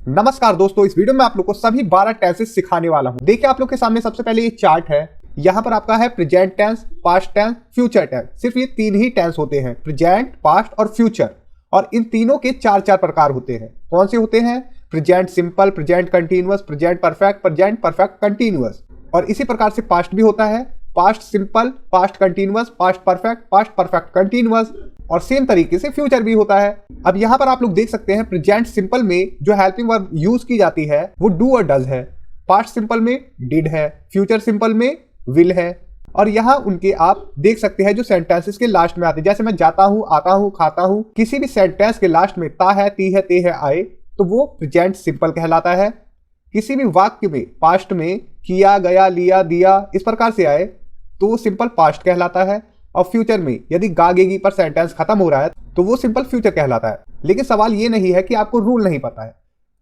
नमस्कार दोस्तों, इस वीडियो में आप लोग को सभी 12 टेंसेस सिखाने वाला हूं। देखिए आप लोग के सामने सबसे पहले ये चार्ट है। यहाँ पर आपका है present tense, past tense, future tense. सिर्फ ये 3 ही टेंस होते हैं, प्रेजेंट, पास्ट और फ्यूचर। और इन तीनों के 4 प्रकार होते हैं। कौन से होते हैं? Present simple, present continuous, present perfect, present perfect continuous. और इसी प्रकार से पास्ट भी होता है, past simple, past continuous, past perfect continuous. और सेम तरीके से फ्यूचर भी होता है। अब यहाँ पर आप लोग देख सकते हैं प्रेजेंट सिंपल में जो हेल्पिंग वर्ब यूज की जाती है वो डू और डज है, पास्ट सिंपल में डिड है, फ्यूचर सिंपल में विल है। और यहाँ उनके आप देख सकते हैं जो सेंटेंसेस के लास्ट में आते हैं, जैसे मैं जाता हूँ, आता हूँ, खाता हूँ। किसी भी सेंटेंस के लास्ट में ता है, ती है, ते है आए तो वो प्रेजेंट सिंपल कहलाता है। किसी भी वाक्य में पास्ट में किया, गया, लिया, दिया इस प्रकार से आए तो वो सिंपल पास्ट कहलाता है। और फ्यूचर में यदि गागेगी पर सेंटेंस खत्म हो रहा है तो वो सिंपल फ्यूचर कहलाता है। लेकिन सवाल ये नहीं है कि आपको रूल नहीं पता है।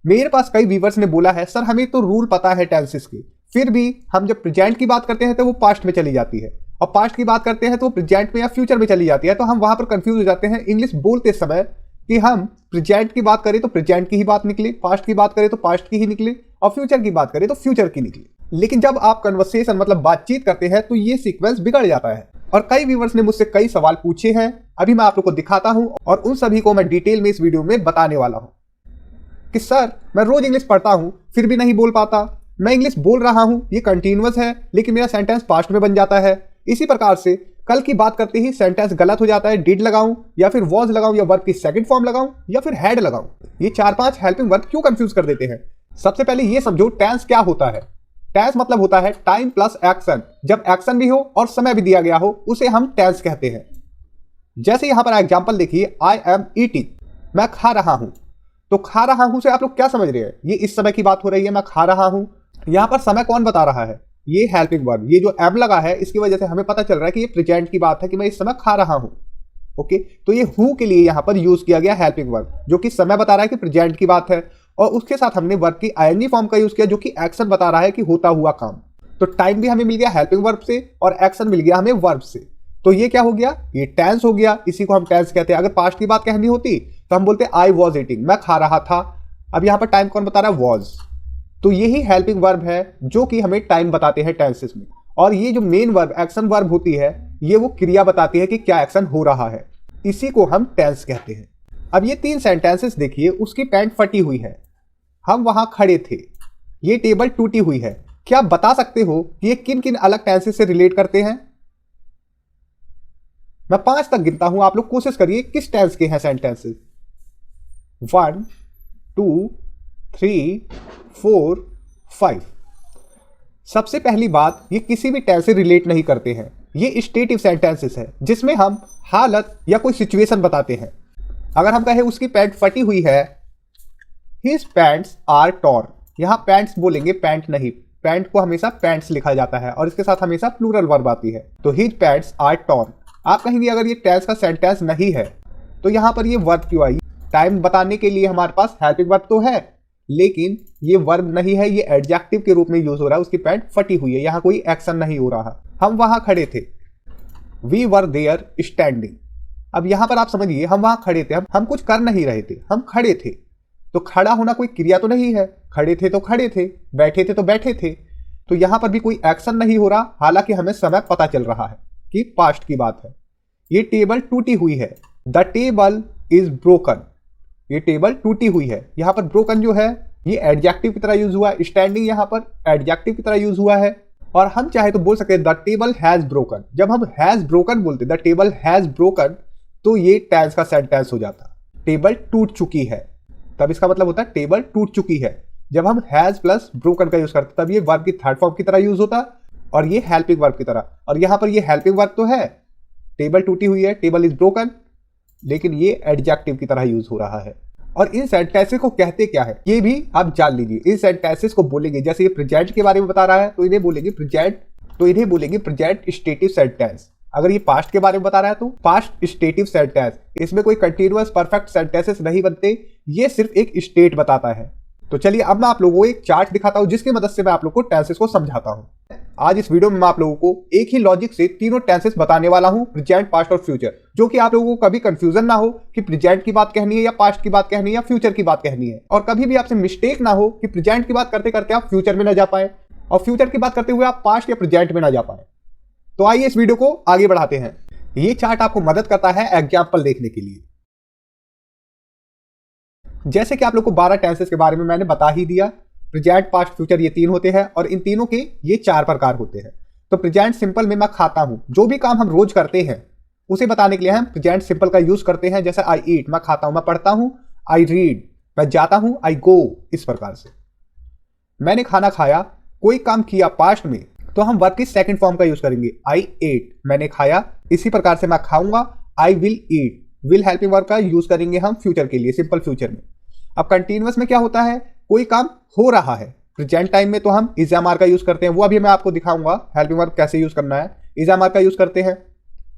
मेरे पास कई व्यूअर्स ने बोला है सर हमें तो रूल पता है टेंसेस के, फिर भी हम जब प्रेजेंट की बात करते हैं तो वो पास्ट में चली जाती है, और पास्ट की बात करते हैं तो वो प्रेजेंट में या फ्यूचर में चली जाती है। तो हम वहां पर कंफ्यूज हो जाते हैं इंग्लिश बोलते समय कि हम प्रेजेंट की बात करें तो प्रेजेंट की ही बात निकले, पास्ट की बात करें तो पास्ट की ही निकले, और फ्यूचर की बात करें तो फ्यूचर की निकले। लेकिन जब आप कन्वर्सेशन मतलब बातचीत करते हैं तो ये सीक्वेंस बिगड़ जाता है। और कई व्यूअर्स ने मुझसे कई सवाल पूछे हैं, अभी मैं आप लोग को दिखाता हूं और उन सभी को मैं डिटेल में इस वीडियो में बताने वाला हूं कि सर मैं रोज इंग्लिश पढ़ता हूं फिर भी नहीं बोल पाता, मैं इंग्लिश बोल रहा हूं, ये कंटिन्यूअस है लेकिन मेरा सेंटेंस पास्ट में बन जाता है। इसी प्रकार से कल की बात करते ही सेंटेंस गलत हो जाता है, डिड लगाऊं या फिर वॉज लगाऊं या वर्ब की सेकंड फॉर्म लगाऊं या फिर हैड लगाऊं। ये 4-5 हेल्पिंग वर्ब क्यों कंफ्यूज कर देते हैं? सबसे पहले ये समझो टेंस क्या होता है। टेंस मतलब होता है टाइम प्लस एक्शन। जब एक्शन भी हो और समय भी दिया गया हो उसे हम टेंस कहते हैं। जैसे यहां पर एग्जांपल देखिए, आई एम ईटिंग, मैं खा रहा हूं। तो खा रहा हूं से आप लोग क्या समझ रहे हैं? ये इस समय की बात हो रही है, मैं खा रहा हूं। यहां पर समय कौन बता रहा है? ये हेल्पिंग वर्ब। ये जो एम लगा है इसकी वजह से हमें पता चल रहा है कि ये प्रेजेंट की बात है कि मैं इस समय खा रहा हूं। ओके, तो ये हूं के लिए यहां पर यूज किया गया हेल्पिंग वर्ब जो कि समय बता रहा है कि प्रेजेंट की बात है, और उसके साथ हमने वर्ब की आईएनजी फॉर्म का यूज किया जो कि एक्शन बता रहा है कि होता हुआ काम। तो टाइम भी हमें मिल गया हेल्पिंग वर्ब से और एक्शन मिल गया हमें वर्ब से। तो ये क्या हो गया? ये टेंस हो गया। इसी को हम टेंस कहते हैं। अगर पास्ट की बात कहनी होती तो हम बोलते आई वॉज ईटिंग, मैं खा रहा था। अब यहां पर टाइम कौन बता रहा है? वॉज। तो यही हेल्पिंग वर्ब है जो कि हमें टाइम बताते हैं टेंसेस में। और ये जो मेन वर्ब एक्शन वर्ब होती है ये वो क्रिया बताती है कि क्या एक्शन हो रहा है, इसी को हम टेंस कहते हैं। अब ये 3 सेंटेंसेस देखिए, उसकी पैंट फटी हुई है, हम वहां खड़े थे, ये टेबल टूटी हुई है। क्या आप बता सकते हो कि ये किन किन अलग टेंसेस से रिलेट करते हैं? मैं 5 तक गिनता हूं, आप लोग कोशिश करिए किस टेंस के हैं सेंटेंसेस। 1 2 3 4 5। सबसे पहली बात, ये किसी भी टेंस से रिलेट नहीं करते हैं। ये स्टेटिव सेंटेंसेस है जिसमें हम हालत या कोई सिचुएशन बताते हैं। अगर हम कहें उसकी पैंट फटी हुई है, His pants are torn। यहां पैंट्स बोलेंगे, पैंट नहीं। पैंट को हमेशा पैंट्स लिखा जाता है और इसके साथ हमेशा प्लूरल वर्ब आती है। तो His pants are torn। आप कहेंगे अगर ये टेंस का सेंटेंस नहीं है तो यहां पर ये वर्ब क्यों आई? टाइम बताने के लिए हमारे पास हेल्पिंग वर्ब तो है लेकिन ये वर्ब नहीं है, ये एडजेक्टिव के रूप में यूज हो रहा है। उसकी पैंट फटी हुई है, यहां कोई एक्शन नहीं हो रहा। हम वहां खड़े थे, वी वर देयर स्टैंडिंग। अब यहां पर आप समझिए, हम वहां खड़े थे, हम कुछ कर नहीं रहे थे, हम खड़े थे। तो खड़ा होना कोई क्रिया तो नहीं है, खड़े थे तो खड़े थे, बैठे थे तो बैठे थे। तो यहां पर भी कोई एक्शन नहीं हो रहा, हालांकि हमें समय पता चल रहा है कि पास्ट की बात है। ये टेबल टूटी हुई है, द टेबल इज ब्रोकन। ये टेबल टूटी हुई है। यहां पर ब्रोकन जो है ये एडजेक्टिव की तरह यूज हुआ है, स्टैंडिंग यहां पर एडजेक्टिव की तरह यूज हुआ है। और हम चाहे तो बोल सकते हैं द टेबल हैज ब्रोकन। जब हम हैज ब्रोकन बोलते द टेबल हैज ब्रोकन तो ये टेंस का सेंटेंस हो जाता, टेबल टूट चुकी है। तब इसका मतलब होता है टेबल टूट चुकी है। जब हम हैज प्लस ब्रोकन का यूज करते तब ये वर्ब की थर्ड फॉर्म की तरह यूज होता और ये हेल्पिंग वर्ब की तरह। और यहां पर ये हेल्पिंग वर्ब तो है, टेबल टूटी हुई है, टेबल इज ब्रोकन, लेकिन ये एडजेक्टिव की तरह यूज हो रहा है। और इन सेंटेंसेस को कहते क्या है ये भी आप जान लीजिए। इन सेंटेंसेस को बोलेंगे, जैसे ये प्रेजेंट के बारे में बता रहा है तो इन्हें बोलेंगे प्रेजेंट स्टेटिव सेंटेंस। अगर ये पास्ट के बारे में बता रहा है तो पास्ट स्टेटिव सेंटेंस। इसमें कोई कंटीन्यूअस परफेक्ट सेंटेंसेस नहीं बनते, ये सिर्फ एक स्टेट बताता है। तो चलिए अब मैं आप लोगों को एक चार्ट दिखाता हूं जिसकी मदद से मैं आप लोग को टेंसेस को समझाता हूं। आज इस वीडियो में मैं आप लोगों को एक ही लॉजिक से तीनों टेंसेस बताने वाला हूं, प्रेजेंट, पास्ट और फ्यूचर, जो कि आप लोगों को कभी कंफ्यूजन ना हो कि प्रेजेंट की बात कहनी है या पास्ट की बात कहनी है या फ्यूचर की बात कहनी है, और कभी भी आपसे मिस्टेक ना हो कि प्रेजेंट की बात करते करते आप फ्यूचर में ना जा पाए और फ्यूचर की बात करते हुए आप पास्ट या प्रेजेंट में ना जा पाए। तो आइए इस वीडियो को आगे बढ़ाते हैं। ये चार्ट आपको मदद करता है एग्जाम्पल देखने के लिए। जैसे कि आप लोग को 12 टेंसेस के बारे में मैंने बता ही दिया, प्रेजेंट, पास्ट, फ्यूचर ये तीन होते हैं और इन तीनों के ये 4 प्रकार होते हैं। तो प्रेजेंट सिंपल में मैं खाता हूं, जो भी काम हम रोज करते हैं उसे बताने के लिए हम प्रेजेंट सिंपल का यूज करते हैं। जैसे आई ईट, मैं खाता हूं, मैं पढ़ता हूं, आई रीड, मैं जाता हूं, आई गो। इस प्रकार से मैंने खाना खाया, कोई काम किया पास्ट में, तो हम वर्ब की सेकंड फॉर्म का यूज करेंगे, आई एट, मैंने खाया। इसी प्रकार से मैं खाऊंगा, I will eat, will helping verb का यूज करेंगे हम फ्यूचर के लिए, सिंपल फ्यूचर में। अब कंटिन्यूअस में क्या होता है, कोई काम हो रहा है। प्रेजेंट टाइम में तो हम इज एम आर का यूज करते हैं, वो अभी मैं आपको दिखाऊंगा हेल्पिंग वर्ब कैसे यूज करना है। इज एम आर का यूज करते हैं।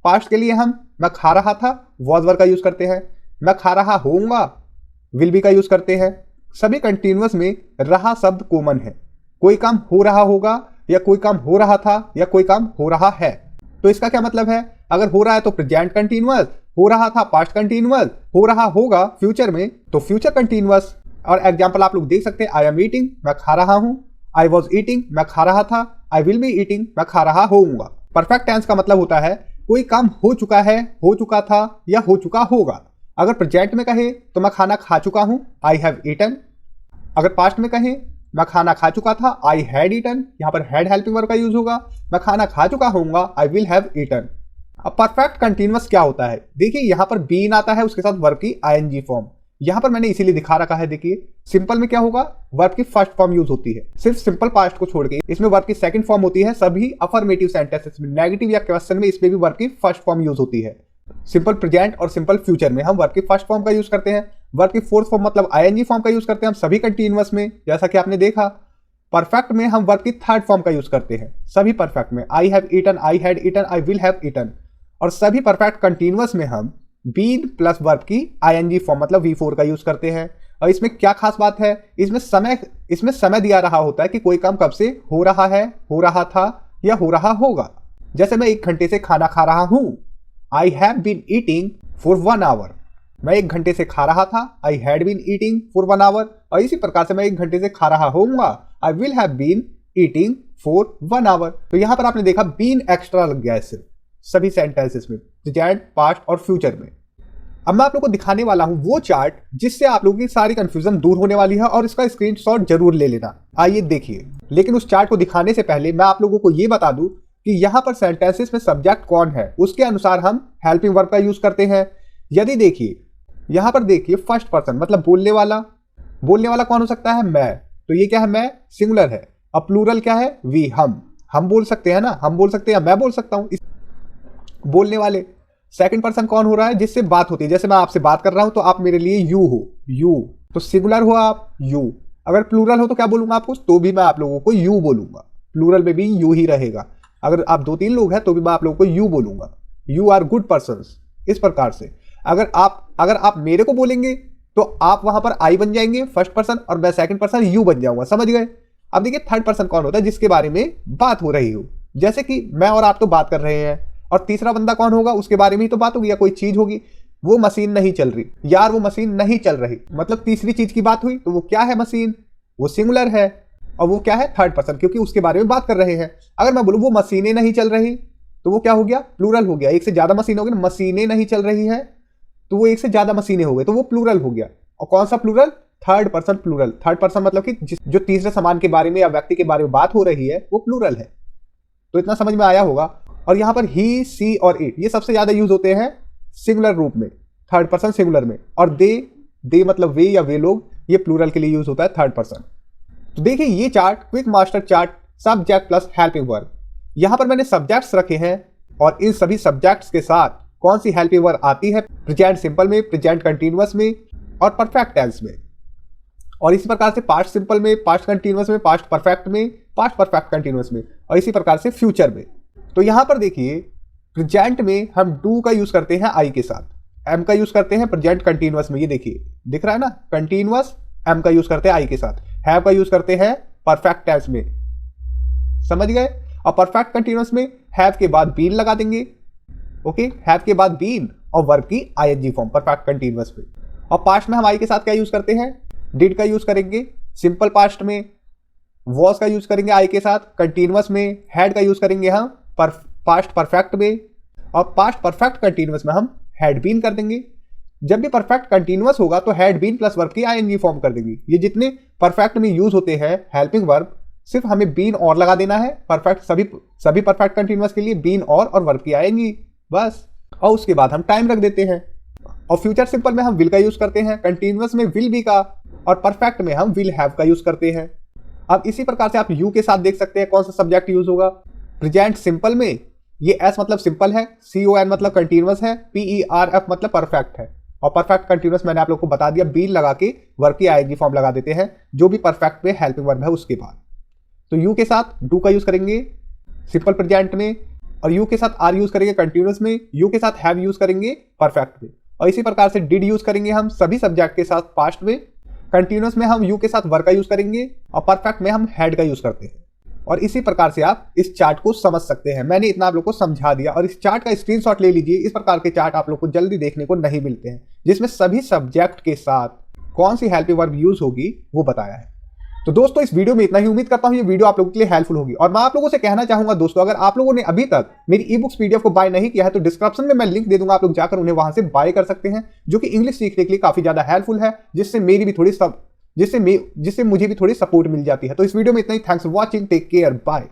पास्ट के लिए हम मैं खा रहा था, वॉज वर्ब का यूज करते हैं। मैं खा रहा होऊंगा, विल बी का यूज करते हैं। सभी कंटिन्यूअस में रहा शब्द कॉमन है। कोई काम हो रहा होगा या कोई काम हो रहा था या कोई काम हो रहा है। तो इसका क्या मतलब है, अगर हो रहा है तो प्रेजेंट कंटिन्यूअस, हो रहा था पास्ट कंटिन्यूअस, हो रहा होगा फ्यूचर में तो फ्यूचर कंटिन्यूअस। और एग्जांपल आप लोग देख सकते हैं, आई एम ईटिंग, मैं खा रहा हूं, आई वॉज ईटिंग, मैं खा रहा था, आई विल बी ईटिंग, मैं खा रहा होऊंगा। परफेक्ट टेंस का मतलब होता है कोई काम हो चुका है, हो चुका था या हो चुका होगा। अगर प्रेजेंट में कहे तो मैं खाना खा चुका हूं, आई हैव ईटन। अगर पास्ट में कहें मैं खाना खा चुका था, आई हैड ईटन, यहां पर हैड हेल्पिंग वर्ब का यूज होगा। मैं खाना खा चुका होऊंगा, आई विल हैव ईटन। अब परफेक्ट कंटिन्यूअस क्या होता है, देखिए यहां पर बीन आता है, उसके साथ वर्ब की आईएनजी फॉर्म। यहां पर मैंने इसीलिए दिखा रखा है। देखिए सिंपल में क्या होगा, वर्ब की फर्स्ट फॉर्म यूज होती है, सिर्फ सिंपल पास्ट को छोड़ के। इसमें वर्ब की सेकंड फॉर्म होती है। सभी अफर्मेटिव सेंटेंसेस में, नेगेटिव या क्वेश्चन में, इसमें भी वर्ब की फर्स्ट फॉर्म यूज होती है। सिंपल प्रेजेंट और सिंपल फ्यूचर में हम वर्ब की फर्स्ट फॉर्म का यूज करते हैं। वर्ब की फोर्थ फॉर्म मतलब आईएनजी फॉर्म का यूज करते हैं हम सभी कंटिन्यूअस में, जैसा कि आपने देखा। परफेक्ट में हम वर्ब की थर्ड फॉर्म का यूज करते हैं सभी परफेक्ट में, I have eaten, I had eaten, I will have eaten. और सभी परफेक्ट कंटिन्यूअस में हम बीन प्लस वर्ब की आईएनजी फॉर्म मतलब V4 का यूज करते हैं। और इसमें क्या खास बात है, इसमें समय दिया रहा होता है कि कोई काम कब से हो रहा है, हो रहा था या हो रहा होगा। जैसे मैं 1 घंटे से खाना खा रहा हूं, I have been eating for 1 hour. मैं 1 घंटे से खा रहा था, I had been eating for 1 hour. और इसी प्रकार से मैं 1 घंटे से खा रहा होऊंगा, I will have been eating for 1 hour. तो यहां पर आपने देखा बीन एक्स्ट्रा लग गया है सिर्फ सभी सेंटेंसेस में, प्रेजेंट, पास्ट और फ्यूचर में। अब मैं आप लोगों को दिखाने वाला हूं वो चार्ट जिससे आप लोगों की सारी कंफ्यूजन दूर होने वाली है, और इसका स्क्रीनशॉट जरूर ले लेना। आइए देखिए। लेकिन उस चार्ट को दिखाने से पहले मैं आप लोगों को ये बता दूं कि यहां पर सेंटेंसेस में सब्जेक्ट कौन है उसके अनुसार हम हेल्पिंग वर्ब का यूज करते हैं। यदि देखिए यहां पर देखिए फर्स्ट पर्सन मतलब बोलने वाला कौन हो सकता है, मैं। तो ये क्या है, मैं सिंगुलर है। अब प्लूरल क्या है, वी, हम बोल सकते हैं ना, हम बोल सकते हैं, मैं बोल सकता हूं। बोलने वाले सेकंड पर्सन कौन हो रहा है, जिससे बात होती है। जैसे मैं आपसे बात कर रहा हूं तो आप मेरे लिए यू हो, यू, तो सिंगुलर हो आप, यू। अगर प्लूरल हो तो क्या बोलूंगा आपको, तो भी मैं आप लोगों को यू बोलूंगा। प्लूरल में भी यू ही रहेगा। अगर आप 2-3 लोग हैं तो भी मैं आप लोगों को यू बोलूंगा, यू आर गुड पर्सन्स। इस प्रकार से अगर आप मेरे को बोलेंगे तो आप वहां पर आई बन जाएंगे फर्स्ट पर्सन, और मैं सेकंड पर्सन यू बन जाऊंगा। समझ गए। अब देखिए थर्ड पर्सन कौन होता है, जिसके बारे में बात हो रही हो। जैसे कि मैं और आप तो बात कर रहे हैं, और तीसरा बंदा कौन होगा, उसके बारे में ही तो बात होगी, या कोई चीज होगी। वो मशीन नहीं चल रही यार, वो मशीन नहीं चल रही, मतलब तीसरी चीज की बात हुई। तो वो क्या है, मशीन, वो सिंगुलर है। और वो क्या है, थर्ड पर्सन, क्योंकि उसके बारे में बात कर रहे हैं। अगर मैं बोलूं वो मशीनें नहीं चल रही, तो वो क्या हो गया, प्लूरल हो गया। एक से ज्यादा मशीन हो गई, मशीनें नहीं चल रही है तो वो एक से ज्यादा मशीनें हो गई, तो वो प्लूरल हो गया। और कौन सा plural, third person plural. Third person मतलब कि जो तीसरे सामान के बारे में या व्यक्ति के बारे में बात हो रही है वो प्लूरल है। तो इतना समझ में आया होगा। और यहां पर ही, सी और इट ये सबसे ज्यादा यूज होते हैं सिंगुलर रूप में, थर्ड पर्सन सिंगुलर में। और दे मतलब वे या वे लोग, ये प्लूरल के लिए यूज होता है थर्ड पर्सन। तो देखिए ये chart quick master chart, subject plus helping verb. यहां पर मैंने सब्जेक्ट्स रखे हैं, और इन सभी सब्जेक्ट्स के साथ कौन सी हेल्पिंग वर्ब आती है, प्रेजेंट सिंपल में, प्रेजेंट कंटिन्यूअस में और परफेक्ट टेंस में। और इसी प्रकार से पास्ट सिंपल में, पास्ट कंटिन्यूअस में, पास्ट परफेक्ट में, पास्ट परफेक्ट कंटिन्यूअस में, और इसी प्रकार से फ्यूचर में। तो यहां पर देखिए प्रेजेंट में हम डू का यूज करते हैं आई के साथ, एम का यूज करते हैं प्रेजेंट कंटिन्यूअस में। ये देखिए दिख रहा है ना, कंटिन्यूअस एम का यूज करते हैं आई के साथ। हैव का यूज करते हैं परफेक्ट टेंस में। समझ गए। और परफेक्ट कंटीन्यूअस में हैव के बाद बीन लगा देंगे। ओके, हैव के बाद बीन और वर्ब की आईएनजी फॉर्म परफेक्ट कंटीन्यूअस में। और पास्ट में हम आई के साथ क्या यूज करते हैं, डिड का यूज करेंगे। सिंपल पास्ट में वॉज का यूज करेंगे आई के साथ। कंटीन्यूअस में हैड का यूज करेंगे हम पास्ट परफेक्ट में। और पास्ट परफेक्ट कंटीन्यूअस में हम हैड बीन कर देंगे। जब भी परफेक्ट कंटीन्यूअस होगा तो हैड बीन प्लस वर्ब की आईएनजी फॉर्म कर देंगे। ये जितने परफेक्ट में यूज होते हैं हेल्पिंग वर्ब, सिर्फ हमें बीन और लगा देना है परफेक्ट सभी परफेक्ट कंटीन्यूअस के लिए बीन और वर्ब की आईएनजी बस। और उसके बाद हम टाइम रख देते हैं। और फ्यूचर सिंपल में हम विल का यूज करते हैं, कंटीन्यूअस में विल बी का, और परफेक्ट में हम विल हैव का यूज करते हैं। अब इसी प्रकार से आप यू के साथ देख सकते हैं कौन सा सब्जेक्ट यूज होगा। प्रेजेंट सिंपल में ये एस मतलब सिंपल है, CON मतलब कंटीन्यूअस है, PERF मतलब परफेक्ट है। और परफेक्ट कंटीन्यूअस मैंने आप लोग को बता दिया, बीन लगा के वर्ब की आईएनजी फॉर्म लगा देते हैं जो भी परफेक्ट में हेल्पिंग वर्ब है उसके बाद। तो यू के साथ डू का यूज करेंगे सिंपल प्रेजेंट में, और यू के साथ आर यूज करेंगे कंटीन्यूअस में, यू के साथ हैव यूज करेंगे परफेक्ट में। और इसी प्रकार से डिड यूज करेंगे हम सभी सब्जेक्ट के साथ पास्ट में। कंटीन्यूअस में हम यू के साथ वर्ब का यूज करेंगे और परफेक्ट में हम हैड का यूज करते हैं। और इसी प्रकार से आप इस चार्ट को समझ सकते हैं। मैंने इतना आप लोग को समझा दिया, और इस चार्ट का स्क्रीनशॉट ले लीजिए। इस प्रकार के चार्ट आप लोग को जल्दी देखने को नहीं मिलते हैं, जिसमें सभी सब्जेक्ट के साथ कौन सी हेल्पिंग वर्ब यूज होगी वो बताया है। तो दोस्तों इस वीडियो में इतना ही। उम्मीद करता हूं ये वीडियो आप लोगों के लिए हेल्पफुल होगी। और मैं आप लोगों से कहना चाहूंगा दोस्तों, अगर आप लोगों ने अभी तक मेरी ई बुक्स PDF को बाय नहीं किया है तो डिस्क्रिप्शन में मैं लिंक दे दूंगा, आप लोग जाकर उन्हें वहां से बाय कर सकते हैं, जो कि इंग्लिश सीखने के लिए काफी ज्यादा हेल्पफुल है, जिससे मुझे भी थोड़ी सपोर्ट मिल जाती है। तो इस वीडियो में इतना ही। Thanks for watching, take care, bye.